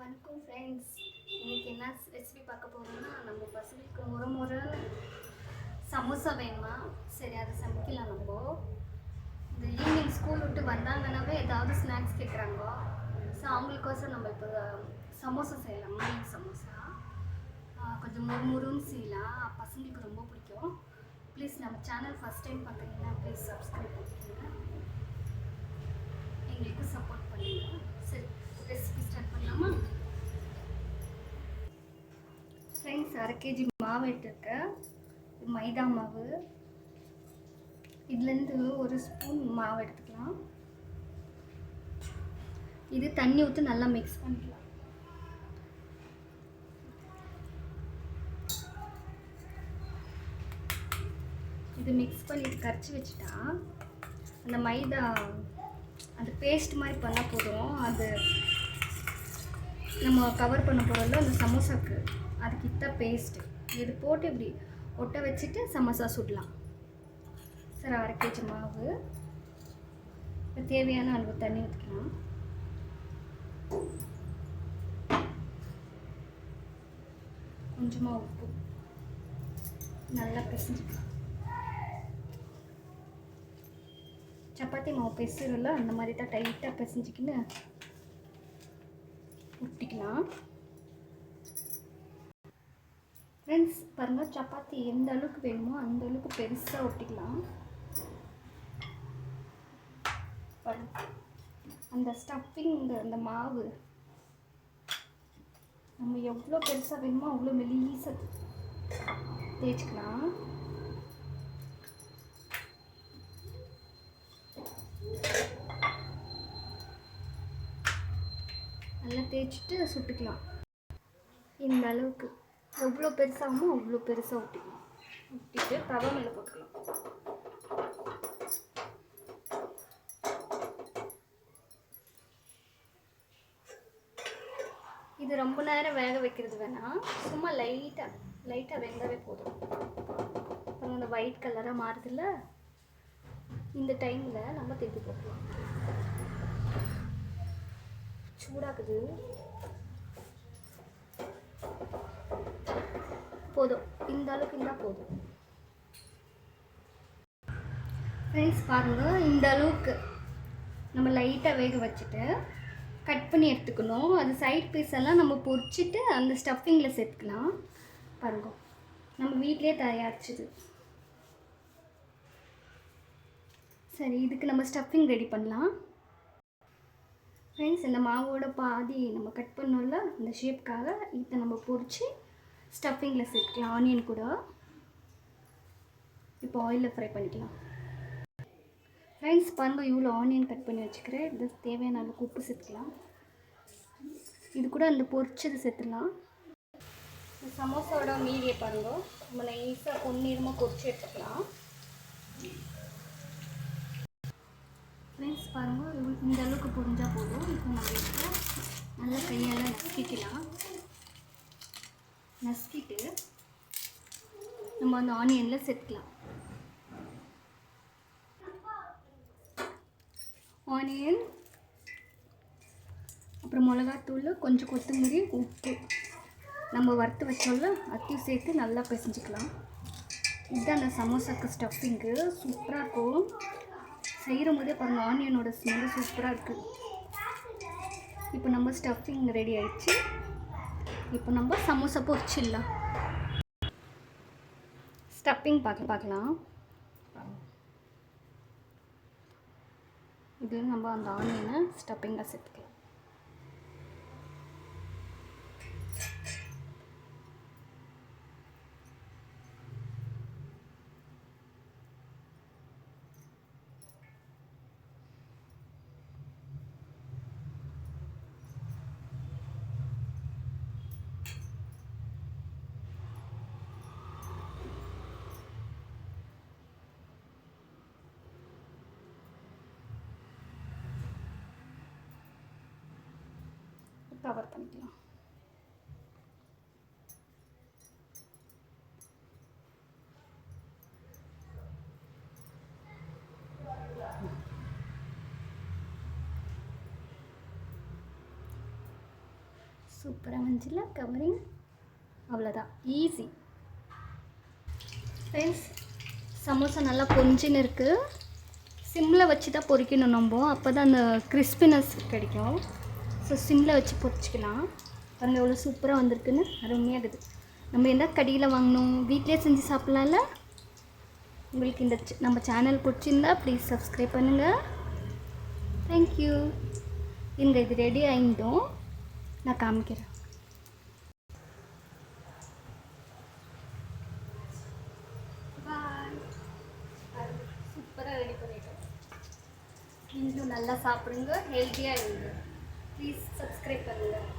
வணக்கம் ஃப்ரெண்ட்ஸ். இன்றைக்கி என்ன ரெசிபி பார்க்க போகிறோம்னா, நம்ம பசங்களுக்கு முறை சமோசா வேணுமா, சரி அதை சமைக்கலாம். நம்ம இந்த ஈவினிங் ஸ்கூல் விட்டு வந்தாங்கன்னாவே ஏதாவது ஸ்நாக்ஸ் கேட்குறாங்க. ஸோ அவங்களுக்கோசரம் நம்ம இப்போ சமோசா செய்யலாம். மைல் சமோசா கொஞ்சம் முறுமுறுன்னு செய்யலாம். பசங்களுக்கு ரொம்ப பிடிக்கும். ப்ளீஸ் நம்ம சேனல் ஃபஸ்ட் டைம் பார்க்குறீங்கன்னா ப்ளீஸ் சப்ஸ்கிரைப் பண்ணிக்கோங்க, எங்களுக்கு சப்போர்ட் பண்ணுங்க. சரி, ரெசிபி ஸ்டார்ட் பண்ணலாமா ஃப்ரெண்ட்ஸ்? 1/2 kg மாவு எடுத்துருக்கேன். மைதா மாவு. இதுலேருந்து 1 ஸ்பூன் மாவு எடுத்துக்கலாம். இது தண்ணி ஊற்றி நல்லா மிக்ஸ் பண்ணிக்கலாம். இது மிக்ஸ் பண்ணிட்டு கரைச்சி வச்சுட்டா அந்த மைதா அந்த பேஸ்ட் மாதிரி பண்ணால் போதும். அது நம்ம கவர் பண்ண போகிறோம்ல அந்த சமோசாக்கு, அதுக்கிட்ட பேஸ்ட்டு இது போட்டு இப்படி ஒட்ட வச்சுட்டு சமோசா சுடலாம். சரி, 1/2 kg மாவு. தேவையான அளவு தண்ணி ஊற்றிக்கலாம். கொஞ்சமாக உப்பு, நல்லா பிசைஞ்சிக்கலாம். சப்பாத்தி மாவு பிசைறல அந்த மாதிரி தான் டைட்டாக பிசைஞ்சிக்கின்னு ஊற்றிக்கலாம். ஃப்ரெண்ட்ஸ் பாருங்கள், சப்பாத்தி எந்த அளவுக்கு வேணுமோ அந்த அளவுக்கு பெருசாக ஒட்டிக்கலாம். அந்த ஸ்டஃபிங் அந்த மாவு நம்ம எவ்வளோ பெருசாக வேணுமோ அவ்வளோ மெலிசாக தேய்ச்சிக்கலாம். நல்லா தேய்ச்சிட்டு சுட்டுக்கலாம். இந்த அளவுக்கு எவ்வளோ பெருசாகுமோ அவ்வளோ பெருசாக ஊற்றிக்கலாம். ஊற்றிட்டு தவா மேலே போட்டுக்கலாம். இது ரொம்ப நேரம் வேக வைக்கிறது வேணாம், சும்மா லைட்டாக வெந்தாவே போதும். அப்புறம் அந்த ஒயிட் கலராக மாறுதில்ல, இந்த டைமில் நம்ம திருப்பி போட்டுக்கலாம். சூடாக்குது, போதும். இந்த அளவுக்கு இருந்தால் போதும். ஃப்ரெண்ட்ஸ் பாருங்கள், இந்த அளவுக்கு நம்ம லைட்டாக வேக வச்சுட்டு கட் பண்ணி எடுத்துக்கணும். அது சைட் பீஸ் எல்லாம் நம்ம பொரிச்சிட்டு அந்த ஸ்டஃபிங்கில் சேர்த்துக்கலாம். பாருங்க, நம்ம வீட்டிலே தயாரிச்சது. சரி, இதுக்கு நம்ம ஸ்டஃபிங் ரெடி பண்ணலாம். ஃப்ரெண்ட்ஸ், இந்த மாவோட பாதி நம்ம கட் பண்ணோம்ல இந்த ஷேப்காக இதை நம்ம பொரித்து ஸ்டஃபிங்கில் சேர்த்துக்கலாம். ஆனியன் கூட இப்போ ஆயிலில் ஃப்ரை பண்ணிக்கலாம். ஃப்ரெண்ட்ஸ் பாருங்கள், இவ்வளோ ஆனியன் கட் பண்ணி வச்சுக்கிறேன். இது தேவையான அளவுக்கு உப்பு சேர்த்துக்கலாம். இது கூட அந்த பொரிச்சது சேர்த்துக்கலாம். இந்த சமோசாவோட மீதியை பாருங்கள், நம்ம நைஸாக பொன்னிறமாக பொரிச்சு எடுத்துக்கலாம். ஃப்ரெண்ட்ஸ் பாருங்கள், இந்த அளவுக்கு பொரிஞ்சால் போதும். இப்போ நம்ம இப்போ நல்லா கையால் நசுக்கிக்கலாம். நசுக்கிட்டு நம்ம அந்த ஆனியனில் சேர்த்துக்கலாம். ஆனியன், அப்புறம் மிளகாத்தூள், கொஞ்சம் கொத்தமல்லி, உப்பு, நம்ம வறுத்து வச்சோம்ல அதையும் சேர்த்து நல்லா பிசைஞ்சிக்கலாம். இதுதான் அந்த சமோசாக்கு ஸ்டஃபிங்கு. சூப்பராக இருக்கும். செய்கிற போதே பாருங்கள், ஆனியனோட ஸ்மெல்லு சூப்பராக இருக்குது. இப்போ நம்ம ஸ்டஃபிங் ரெடி ஆகிடுச்சு. இப்போ நம்ம சமோசா பொரிச்சிடலாம். ஸ்டஃபிங் பார்க்கலாம். இது நம்ம அந்த ஆனியனை ஸ்டஃபிங்காக சேர்த்துக்கலாம். கவர் பண்ணிக்கலாம். சூப்பராக வந்துச்சுல கவரிங். அவ்வளோதான், ஈஸி. ஃப்ரெண்ட்ஸ், சமோசா நல்லா பொஞ்சின்னு இருக்குது. சிம்மில் வச்சு தான் பொரிக்கணும் நம்ம, அப்போ தான் அந்த கிறிஸ்பினஸ் கிடைக்கும். ஸோ சிம்மில் வச்சு பொரிச்சிக்கலாம். பாருங்கள் எவ்வளோ சூப்பராக வந்திருக்குன்னு, அருமையாகுது. நம்ம எந்த கடையில் வாங்கணும், வீட்டிலே செஞ்சு சாப்பிட்லாம்ல. உங்களுக்கு இந்த நம்ம சேனல் பிடிச்சிருந்தா ப்ளீஸ் சப்ஸ்கிரைப் பண்ணுங்கள். தேங்க்யூ. இங்கே இது ரெடி ஆகிட்டோம், நான் காமிக்கிறேன். பாய். சூப்பராக ரெடி பண்ணிட்டோம். நீங்களும் நல்லா சாப்பிடுங்க, ஹெல்த்தியாக இருங்க. ப்ளீஸ் சப்ஸ்கிரைப் பண்ணுங்கள்.